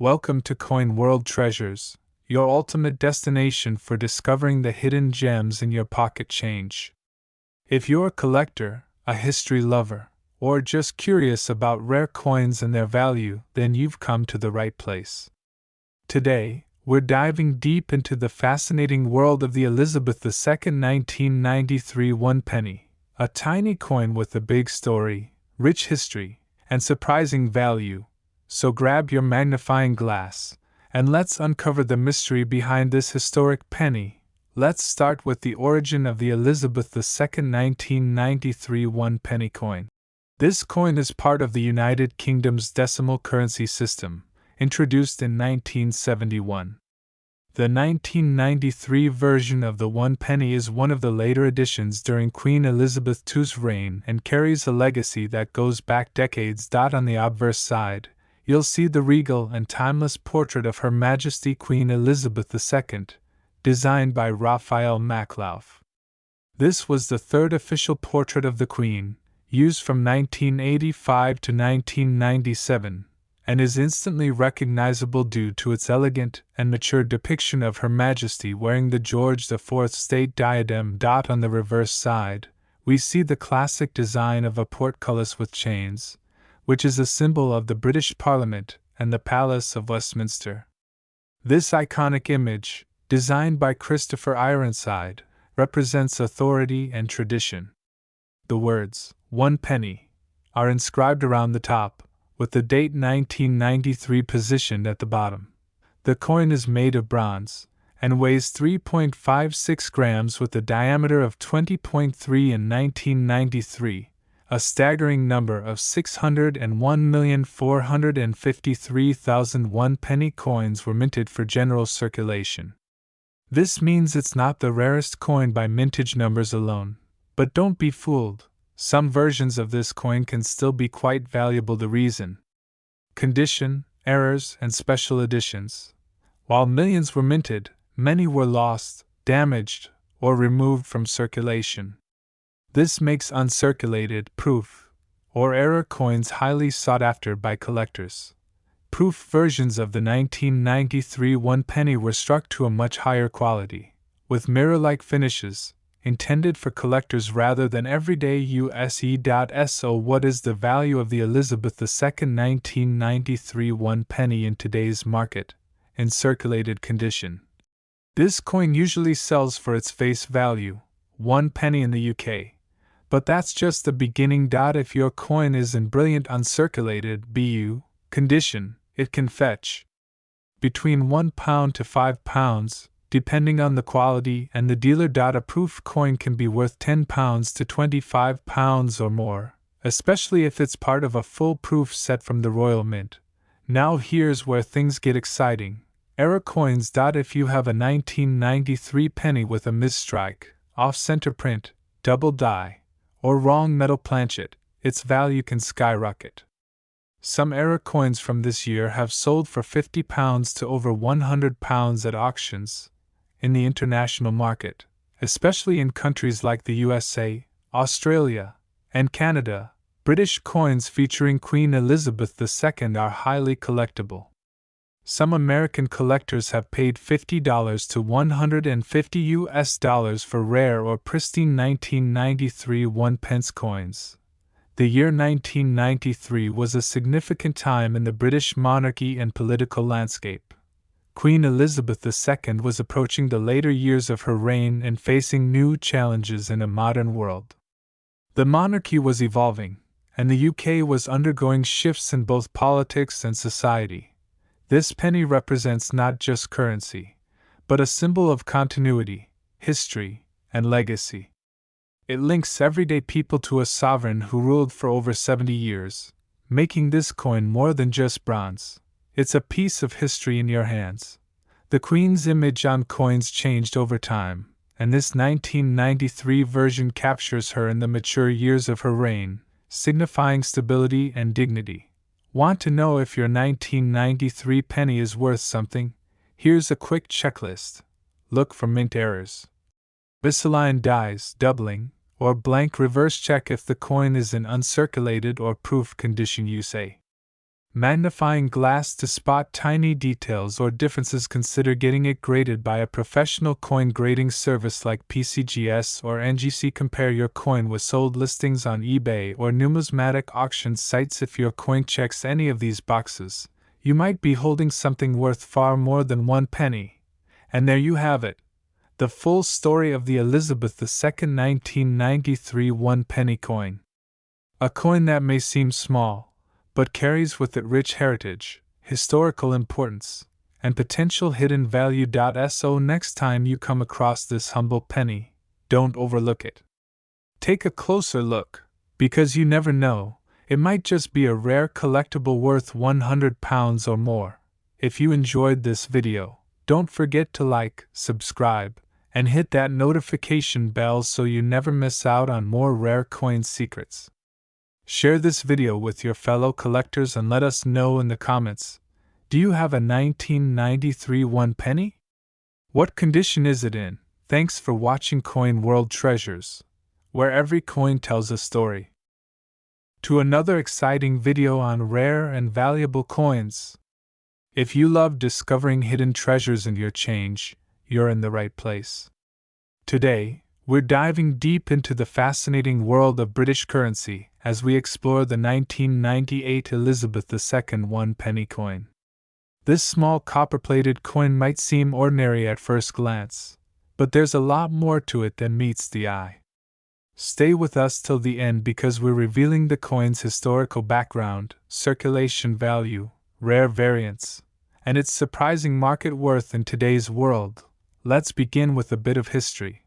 Welcome to Coin World Treasures, your ultimate destination for discovering the hidden gems in your pocket change. If you're a collector, a history lover, or just curious about rare coins and their value, then you've come to the right place. Today, we're diving deep into the fascinating world of the Elizabeth II 1993 one penny, a tiny coin with a big story, rich history, and surprising value. So grab your magnifying glass, and let's uncover the mystery behind this historic penny. Let's start with the origin of the Elizabeth II 1993 one penny coin. This coin is part of the United Kingdom's decimal currency system, introduced in 1971. The 1993 version of the one penny is one of the later additions during Queen Elizabeth II's reign and carries a legacy that goes back decades. On the obverse side, you'll see the regal and timeless portrait of Her Majesty Queen Elizabeth II, designed by Raphael Makhlouf. This was the third official portrait of the Queen, used from 1985 to 1997, and is instantly recognizable due to its elegant and mature depiction of Her Majesty wearing the George IV state diadem. On the reverse side, we see the classic design of a portcullis with chains, which is a symbol of the British Parliament and the Palace of Westminster. This iconic image, designed by Christopher Ironside, represents authority and tradition. The words, "one penny," are inscribed around the top, with the date 1993 positioned at the bottom. The coin is made of bronze, and weighs 3.56 grams with a diameter of 20.3 in 1993. A staggering number of 601,453,000 one-penny coins were minted for general circulation. This means it's not the rarest coin by mintage numbers alone, but don't be fooled, some versions of this coin can still be quite valuable. The reason: condition, errors, and special editions. While millions were minted, many were lost, damaged, or removed from circulation. This makes uncirculated, proof, or error coins highly sought after by collectors. Proof versions of the 1993 one penny were struck to a much higher quality, with mirror-like finishes, intended for collectors rather than everyday use. So what is the value of the Elizabeth II 1993 one penny in today's market, in circulated condition? This coin usually sells for its face value, 1 penny in the UK. But that's just the beginning. If your coin is in brilliant uncirculated BU condition, it can fetch between £1 to £5, depending on the quality and the dealer. A proof coin can be worth £10 to £25 or more, especially if it's part of a full proof set from the Royal Mint. Now here's where things get exciting. Error coins. If you have a 1993 penny with a misstrike, off-center print, double die, or wrong metal planchet, its value can skyrocket. Some error coins from this year have sold for £50 to over £100 at auctions in the international market, especially in countries like the USA, Australia, and Canada. British coins featuring Queen Elizabeth II are highly collectible. Some American collectors have paid $50 to $150 for rare or pristine 1993 one-pence coins. The year 1993 was a significant time in the British monarchy and political landscape. Queen Elizabeth II was approaching the later years of her reign and facing new challenges in a modern world. The monarchy was evolving, and the UK was undergoing shifts in both politics and society. This penny represents not just currency, but a symbol of continuity, history, and legacy. It links everyday people to a sovereign who ruled for over 70 years, making this coin more than just bronze. It's a piece of history in your hands. The Queen's image on coins changed over time, and this 1993 version captures her in the mature years of her reign, signifying stability and dignity. Want to know if your 1993 penny is worth something? Here's a quick checklist. Look for mint errors, misaligned dies, doubling, or blank. Reverse check if the coin is in uncirculated or proof condition. magnifying glass to spot tiny details or differences. Consider getting it graded by a professional coin grading service like PCGS or NGC. Compare your coin with sold listings on eBay or numismatic auction sites. If your coin checks any of these boxes, you might be holding something worth far more than 1 penny. And there you have it, the full story of the Elizabeth II 1993 1-penny coin. A coin that may seem small, but carries with it rich heritage, historical importance, and potential hidden value. So next time you come across this humble penny, don't overlook it. Take a closer look, because you never know, it might just be a rare collectible worth £100 or more. If you enjoyed this video, don't forget to like, subscribe, and hit that notification bell so you never miss out on more rare coin secrets. Share this video with your fellow collectors and let us know in the comments, do you have a 1993 1-penny? What condition is it in? Thanks for watching Coin World Treasures, where every coin tells a story. To another exciting video on rare and valuable coins. If you love discovering hidden treasures in your change, you're in the right place. Today, we're diving deep into the fascinating world of British currency as we explore the 1998 Elizabeth II 1-penny coin. This small copper-plated coin might seem ordinary at first glance, but there's a lot more to it than meets the eye. Stay with us till the end because we're revealing the coin's historical background, circulation value, rare variants, and its surprising market worth in today's world. Let's begin with a bit of history.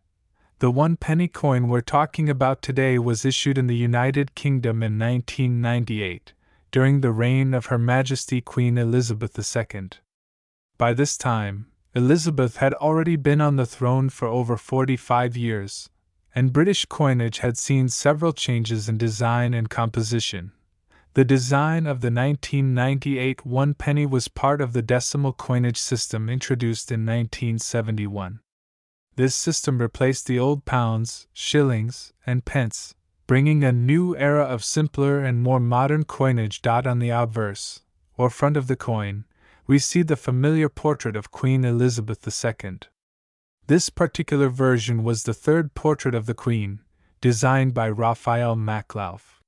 The 1-penny coin we're talking about today was issued in the United Kingdom in 1998, during the reign of Her Majesty Queen Elizabeth II. By this time, Elizabeth had already been on the throne for over 45 years, and British coinage had seen several changes in design and composition. The design of the 1998 1-penny was part of the decimal coinage system introduced in 1971. This system replaced the old pounds, shillings, and pence, bringing a new era of simpler and more modern coinage. On the obverse, or front of the coin, we see the familiar portrait of Queen Elizabeth II. This particular version was the third portrait of the Queen, designed by Raphael Maklauf.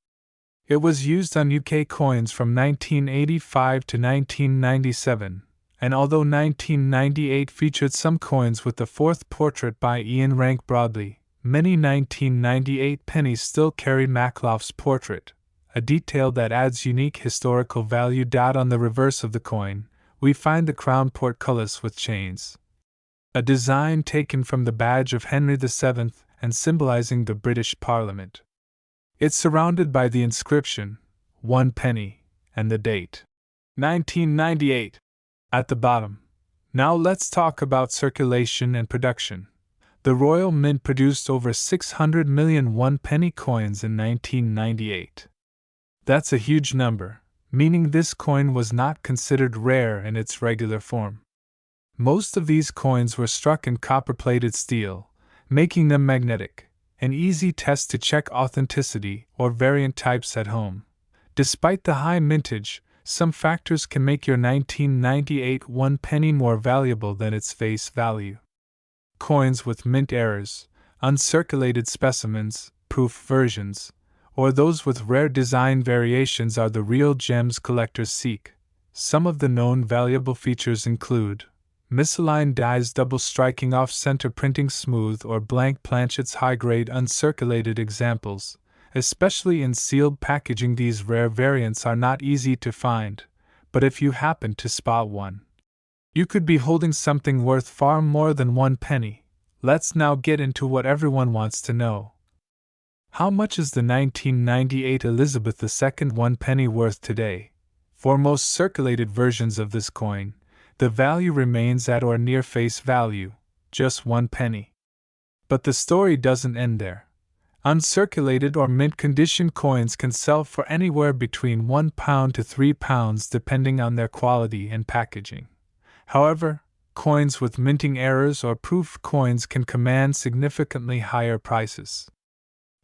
It was used on UK coins from 1985 to 1997. And although 1998 featured some coins with the fourth portrait by Ian Rank Broadley, many 1998 pennies still carry Maklauf's portrait, a detail that adds unique historical value. On the reverse of the coin, we find the crown portcullis with chains, a design taken from the badge of Henry VII and symbolizing the British Parliament. It's surrounded by the inscription, 1 penny, and the date, 1998. At the bottom. Now let's talk about circulation and production. The Royal Mint produced over 600 million 1-penny coins in 1998. That's a huge number, meaning this coin was not considered rare in its regular form. Most of these coins were struck in copper-plated steel, making them magnetic, an easy test to check authenticity or variant types at home. Despite the high mintage, some factors can make your 1998 1-penny more valuable than its face value. Coins with mint errors, uncirculated specimens, proof versions, or those with rare design variations are the real gems collectors seek. Some of the known valuable features include misaligned dies, double striking, off-center printing, smooth or blank planchets, high-grade uncirculated examples. Especially in sealed packaging, these rare variants are not easy to find, but if you happen to spot one, you could be holding something worth far more than 1 penny. Let's now get into what everyone wants to know. How much is the 1998 Elizabeth II 1-penny worth today? For most circulated versions of this coin, the value remains at or near face value, just 1 penny. But the story doesn't end there. Uncirculated or mint condition coins can sell for anywhere between £1 to £3 depending on their quality and packaging. However, coins with minting errors or proof coins can command significantly higher prices.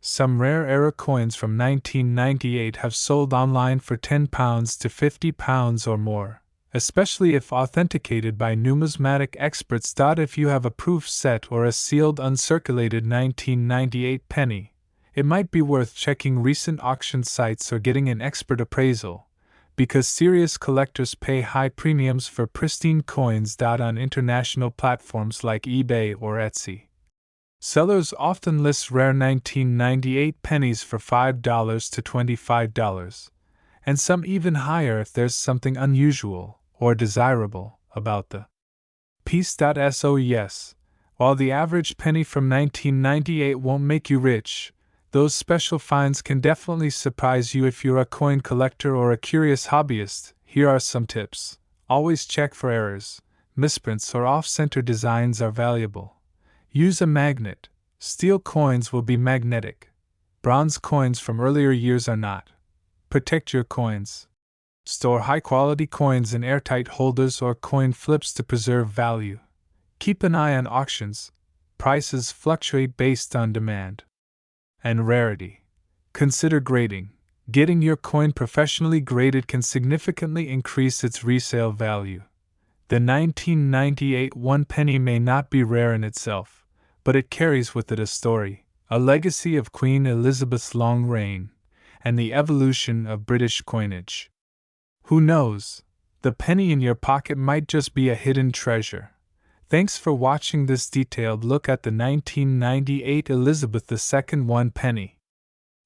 Some rare era coins from 1998 have sold online for £10 to £50 or more, especially if authenticated by numismatic experts. If you have a proof set or a sealed uncirculated 1998 penny, it might be worth checking recent auction sites or getting an expert appraisal, because serious collectors pay high premiums for pristine coins. On international platforms like eBay or Etsy, sellers often list rare 1998 pennies for $5 to $25, and some even higher if there's something unusual or desirable about the piece. So yes, while the average penny from 1998 won't make you rich, those special finds can definitely surprise you if you're a coin collector or a curious hobbyist. Here are some tips. Always check for errors. Misprints or off-center designs are valuable. Use a magnet. Steel coins will be magnetic. Bronze coins from earlier years are not. Protect your coins. Store high-quality coins in airtight holders or coin flips to preserve value. Keep an eye on auctions. Prices fluctuate based on demand and rarity. Consider grading. Getting your coin professionally graded can significantly increase its resale value. The 1998 one penny may not be rare in itself, but it carries with it a story, a legacy of Queen Elizabeth's long reign, and the evolution of British coinage. Who knows? The penny in your pocket might just be a hidden treasure. Thanks for watching this detailed look at the 1998 Elizabeth II one penny.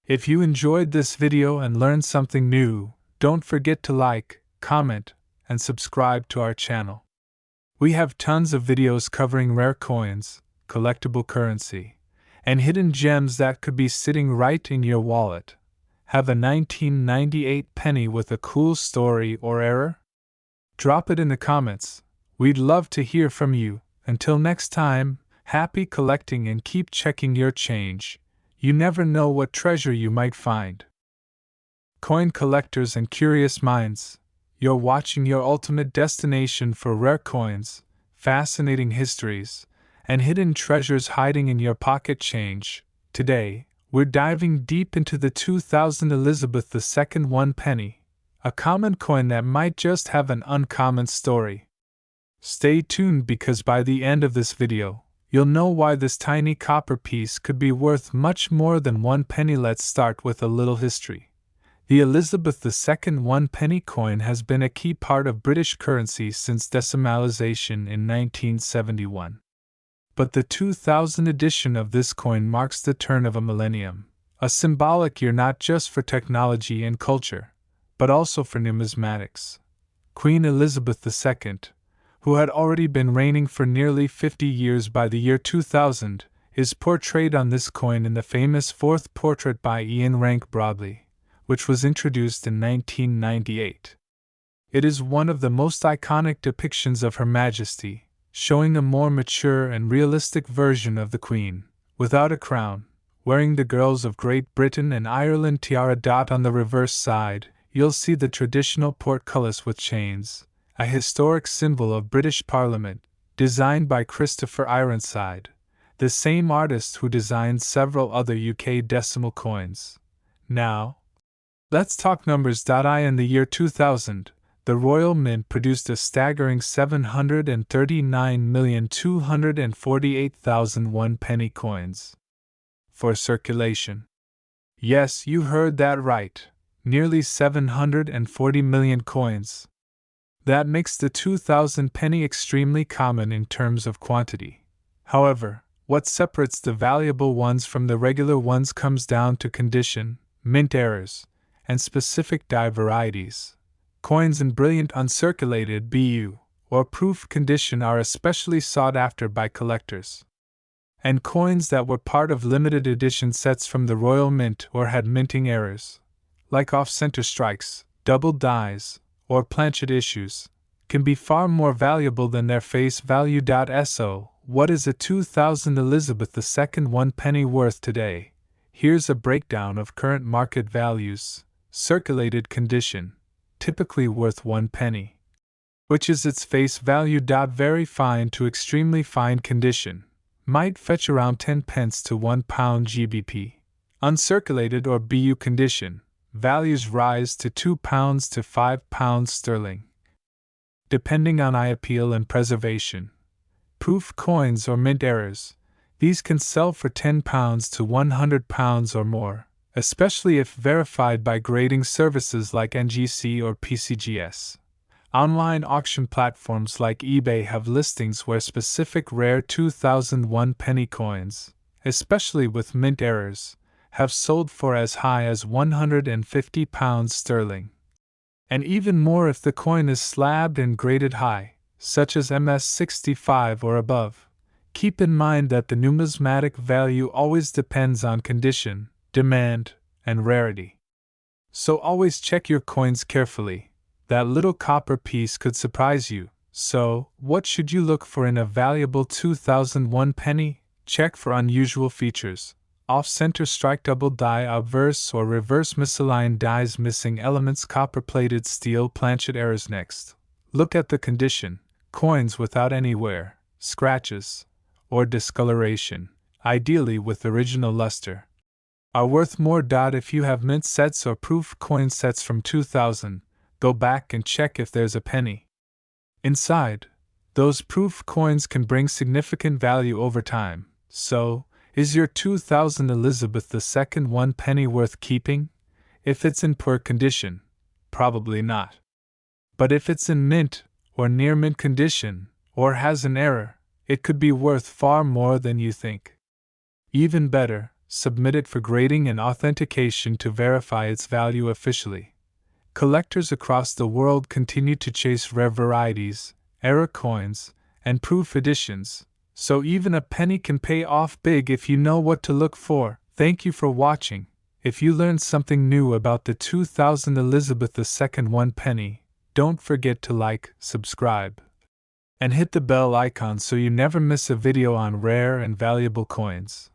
If you enjoyed this video and learned something new, don't forget to like, comment, and subscribe to our channel. We have tons of videos covering rare coins, collectible currency, and hidden gems that could be sitting right in your wallet. Have a 1998 penny with a cool story or error? Drop it in the comments. We'd love to hear from you. Until next time, happy collecting and keep checking your change. You never know what treasure you might find. Coin collectors and curious minds, you're watching your ultimate destination for rare coins, fascinating histories, and hidden treasures hiding in your pocket change. Today, we're diving deep into the 2000 Elizabeth II one penny, a common coin that might just have an uncommon story. Stay tuned because by the end of this video, you'll know why this tiny copper piece could be worth much more than one penny. Let's start with a little history. The Elizabeth II one penny coin has been a key part of British currency since decimalization in 1971. But the 2000 edition of this coin marks the turn of a millennium, a symbolic year not just for technology and culture, but also for numismatics. Queen Elizabeth II, who had already been reigning for nearly 50 years by the year 2000, is portrayed on this coin in the famous fourth portrait by Ian Rank Broadley, which was introduced in 1998. It is one of the most iconic depictions of Her Majesty, showing a more mature and realistic version of the Queen, without a crown, wearing the girls of Great Britain and Ireland tiara. On the reverse side, you'll see the traditional portcullis with chains, a historic symbol of British Parliament, designed by Christopher Ironside, the same artist who designed several other UK decimal coins. Now, let's talk numbers. In the year 2000, the Royal Mint produced a staggering 739,248,000 one penny coins for circulation. Yes, you heard that right, nearly 740 million coins. That makes the 2000 penny extremely common in terms of quantity. However, what separates the valuable ones from the regular ones comes down to condition, mint errors, and specific die varieties. Coins in brilliant uncirculated BU or proof condition are especially sought after by collectors. And coins that were part of limited edition sets from the Royal Mint or had minting errors, like off-center strikes, double dies, or planchet issues, can be far more valuable than their face value. So, what is a 2000 Elizabeth II one penny worth today? Here's a breakdown of current market values. Circulated condition, typically worth 1 penny, which is its face value. Very fine to extremely fine condition, might fetch around 10 pence to £1 GBP. Uncirculated or BU condition, values rise to £2 to £5 sterling. Depending on eye appeal and preservation. Proof coins or mint errors, these can sell for £10 to £100 or more, especially if verified by grading services like NGC or PCGS. Online auction platforms like eBay have listings where specific rare 2001 penny coins, especially with mint errors, have sold for as high as £150 sterling. And even more if the coin is slabbed and graded high, such as MS65 or above. Keep in mind that the numismatic value always depends on condition, demand, and rarity. So always check your coins carefully. That little copper piece could surprise you. So, what should you look for in a valuable 2001 penny? Check for unusual features. Off-center strike, double die, obverse or reverse misaligned dies, missing elements, copper-plated steel, planchet errors. Next, look at the condition. Coins without any wear, scratches, or discoloration, ideally with original luster, are worth more. If you have mint sets or proof coin sets from 2000, go back and check if there's a penny inside. Those proof coins can bring significant value over time. So, is your 2000 Elizabeth II 1 penny worth keeping? If it's in poor condition, probably not. But if it's in mint or near mint condition, or has an error, it could be worth far more than you think. Even better, submit it for grading and authentication to verify its value officially. Collectors across the world continue to chase rare varieties, error coins, and proof editions, so even a penny can pay off big if you know what to look for. Thank you for watching. If you learned something new about the 2000 Elizabeth II 1 penny, don't forget to like, subscribe, and hit the bell icon so you never miss a video on rare and valuable coins.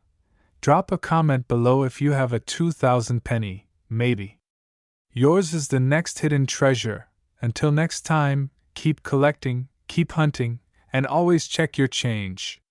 Drop a comment below if you have a 2000 penny, maybe yours is the next hidden treasure. Until next time, keep collecting, keep hunting, and always check your change.